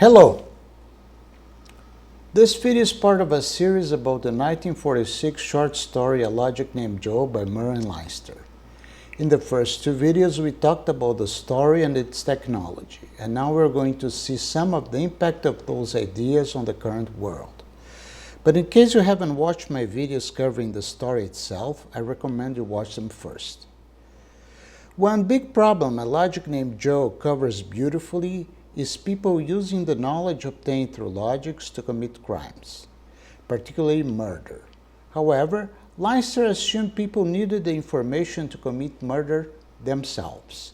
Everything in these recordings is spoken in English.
Hello! This video is part of a series about the 1946 short story A Logic Named Joe by Murray and Leinster. In the first two videos we talked about the story and its technology, and now we're going to see some of the impact of those ideas on the current world. But in case you haven't watched my videos covering the story itself, I recommend you watch them first. One big problem A Logic Named Joe covers beautifully is people using the knowledge obtained through logics to commit crimes, particularly murder. However, Leinster assumed people needed the information to commit murder themselves.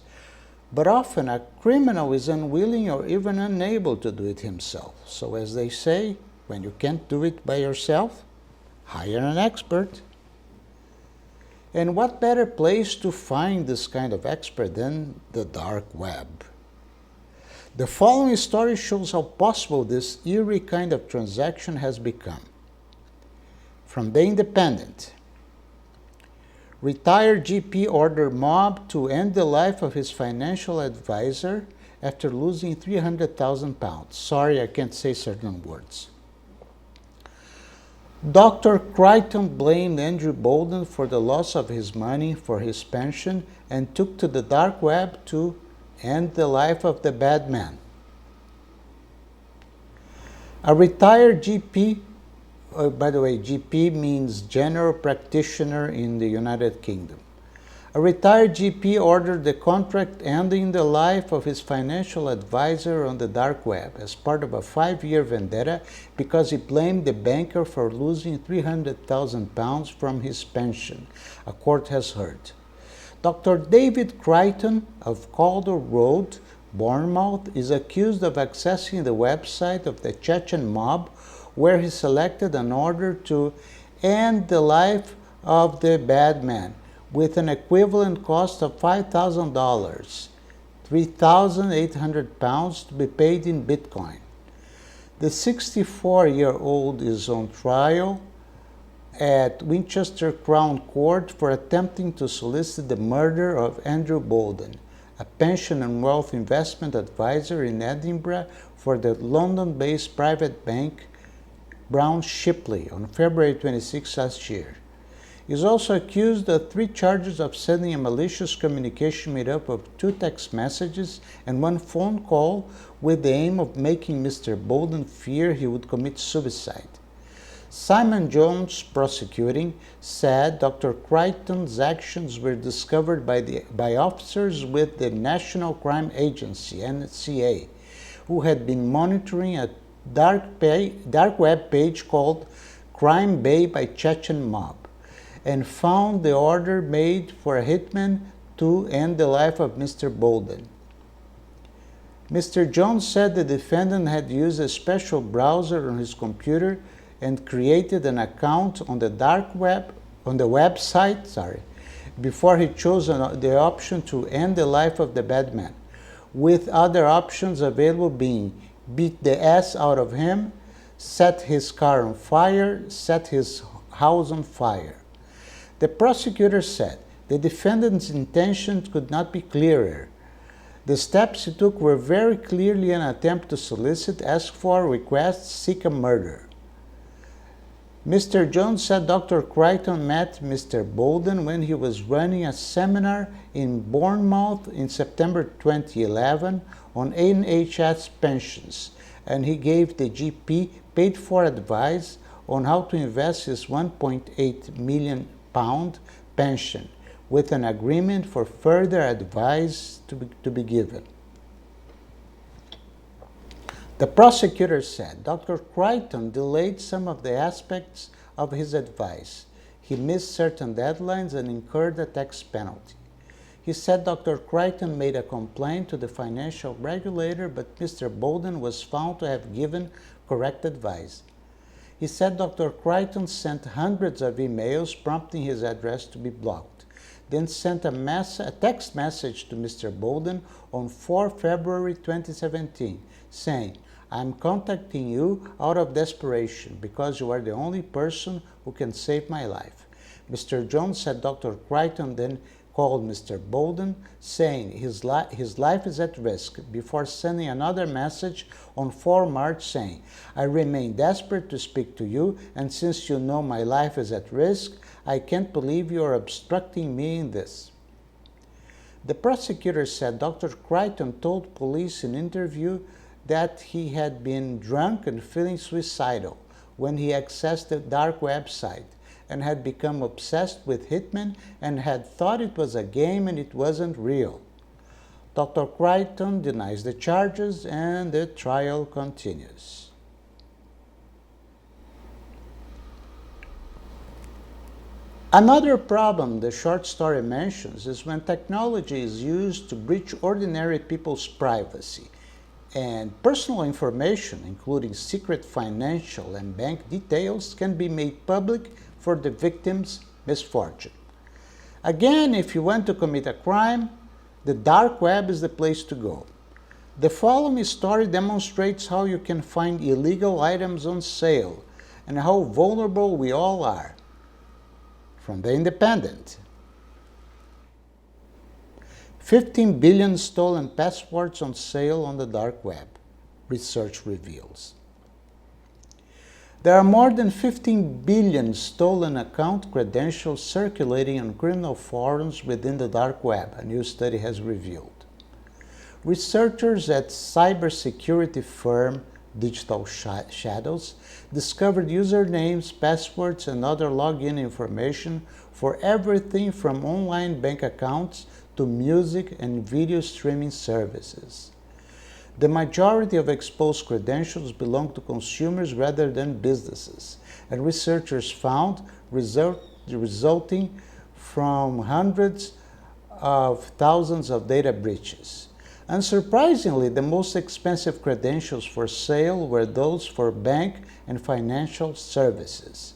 But often a criminal is unwilling or even unable to do it himself. So as they say, when you can't do it by yourself, hire an expert. And what better place to find this kind of expert than the dark web? The following story shows how possible this eerie kind of transaction has become. From The Independent. Retired GP ordered mob to end the life of his financial advisor after losing £300,000. Sorry, I can't say certain words. Dr. Crichton blamed Andrew Bolden for the loss of his money for his pension and took to the dark web to end the life of the bad man. A retired GP, by the way, GP means General Practitioner in the United Kingdom. A retired GP ordered the contract ending the life of his financial advisor on the dark web as part of a 5-year vendetta because he blamed the banker for losing £300,000 from his pension, a court has heard. Dr. David Crichton of Calder Road, Bournemouth, is accused of accessing the website of the Chechen mob where he selected an order to end the life of the bad man with an equivalent cost of $5,000, £3,800 to be paid in Bitcoin. The 64-year-old is on trial at Winchester Crown Court for attempting to solicit the murder of Andrew Bolden, a pension and wealth investment advisor in Edinburgh for the London-based private bank Brown Shipley on February 26 last year. He is also accused of 3 charges of sending a malicious communication made up of 2 text messages and 1 phone call with the aim of making Mr. Bolden fear he would commit suicide. Simon Jones, prosecuting, said Dr. Crichton's actions were discovered by officers with the National Crime Agency, NCA, who had been monitoring a dark web page called Crime Bay by Chechen Mob, and found the order made for a hitman to end the life of Mr. Bolden. Mr. Jones said the defendant had used a special browser on his computer and created an account on the dark web, on the website, before he chose the option to end the life of the bad man, with other options available being beat the ass out of him, set his car on fire, set his house on fire. The prosecutor said the defendant's intentions could not be clearer. The steps he took were very clearly an attempt to solicit, ask for, request, seek a murder. Mr. Jones said Dr. Crichton met Mr. Bolden when he was running a seminar in Bournemouth in September 2011 on NHS pensions, and he gave the GP paid-for advice on how to invest his £1.8 million pension, with an agreement for further advice to be given. The prosecutor said Dr. Crichton delayed some of the aspects of his advice. He missed certain deadlines and incurred a tax penalty. He said Dr. Crichton made a complaint to the financial regulator, but Mr. Bolden was found to have given correct advice. He said Dr. Crichton sent hundreds of emails prompting his address to be blocked, then sent a text message to Mr. Bolden on 4 February 2017, saying, "I'm contacting you out of desperation because you are the only person who can save my life." Mr. Jones said Dr. Crichton then called Mr. Bolden, saying his life is at risk, before sending another message on 4 March saying, "I remain desperate to speak to you, and since you know my life is at risk, I can't believe you are obstructing me in this." The prosecutor said Dr. Crichton told police in an interview that he had been drunk and feeling suicidal when he accessed the dark website, and had become obsessed with Hitman and had thought it was a game and it wasn't real. Dr. Crichton denies the charges and the trial continues. Another problem the short story mentions is when technology is used to breach ordinary people's privacy, and personal information, including secret financial and bank details, can be made public for the victim's misfortune. Again, if you want to commit a crime, the dark web is the place to go. The following story demonstrates how you can find illegal items on sale and how vulnerable we all are. From The Independent. 15 billion stolen passports on sale on the dark web, research reveals. There are more than 15 billion stolen account credentials circulating on criminal forums within the dark web, a new study has revealed. Researchers at cybersecurity firm Digital Shadows discovered usernames, passwords, and other login information for everything from online bank accounts to music and video streaming services. The majority of exposed credentials belong to consumers rather than businesses, and researchers found resulting from hundreds of thousands of data breaches. Unsurprisingly, the most expensive credentials for sale were those for bank and financial services.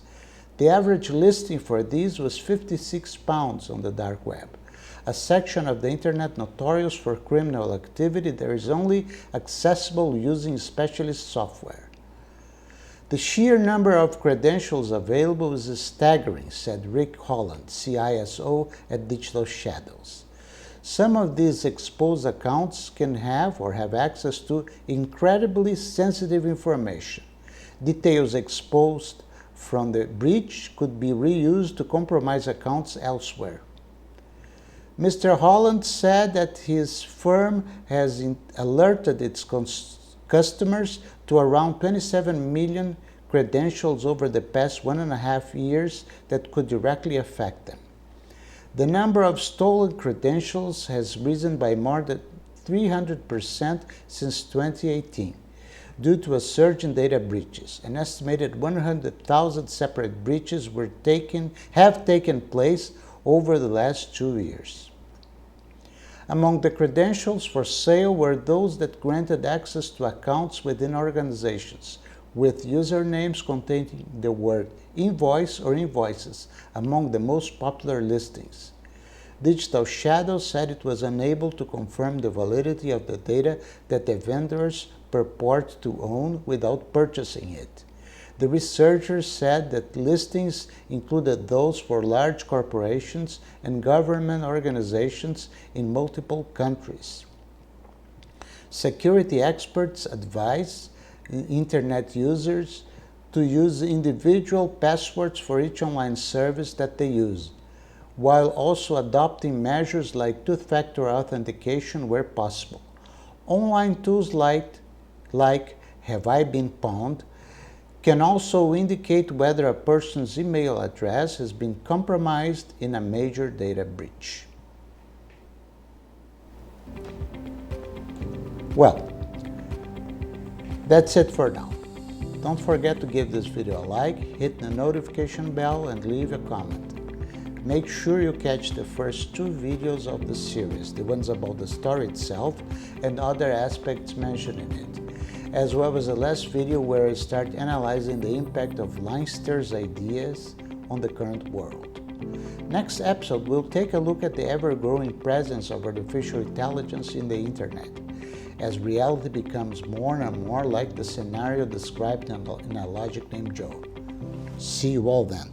The average listing for these was £56 on the dark web, a section of the internet notorious for criminal activity that is only accessible using specialist software. The sheer number of credentials available is staggering, said Rick Holland, CISO at Digital Shadows. Some of these exposed accounts can have or have access to incredibly sensitive information. Details exposed from the breach could be reused to compromise accounts elsewhere. Mr. Holland said that his firm has alerted its customers to around 27 million credentials over the past 1.5 years that could directly affect them. The number of stolen credentials has risen by more than 300% since 2018 due to a surge in data breaches. An estimated 100,000 separate breaches have taken place over the last 2 years. Among the credentials for sale were those that granted access to accounts within organizations, with usernames containing the word invoice or invoices among the most popular listings. Digital Shadows said it was unable to confirm the validity of the data that the vendors purport to own without purchasing it. The researchers said that listings included those for large corporations and government organizations in multiple countries. Security experts advise internet users to use individual passwords for each online service that they use, while also adopting measures like two-factor authentication where possible. Online tools like Have I Been Pwned can also indicate whether a person's email address has been compromised in a major data breach. Well, that's it for now. Don't forget to give this video a like, hit the notification bell, and leave a comment. Make sure you catch the first 2 videos of the series, the ones about the story itself and other aspects mentioned in it, as well as the last video where I start analyzing the impact of Leinster's ideas on the current world. Next episode, we'll take a look at the ever-growing presence of artificial intelligence in the internet, as reality becomes more and more like the scenario described in a logic named Joe. See you all then.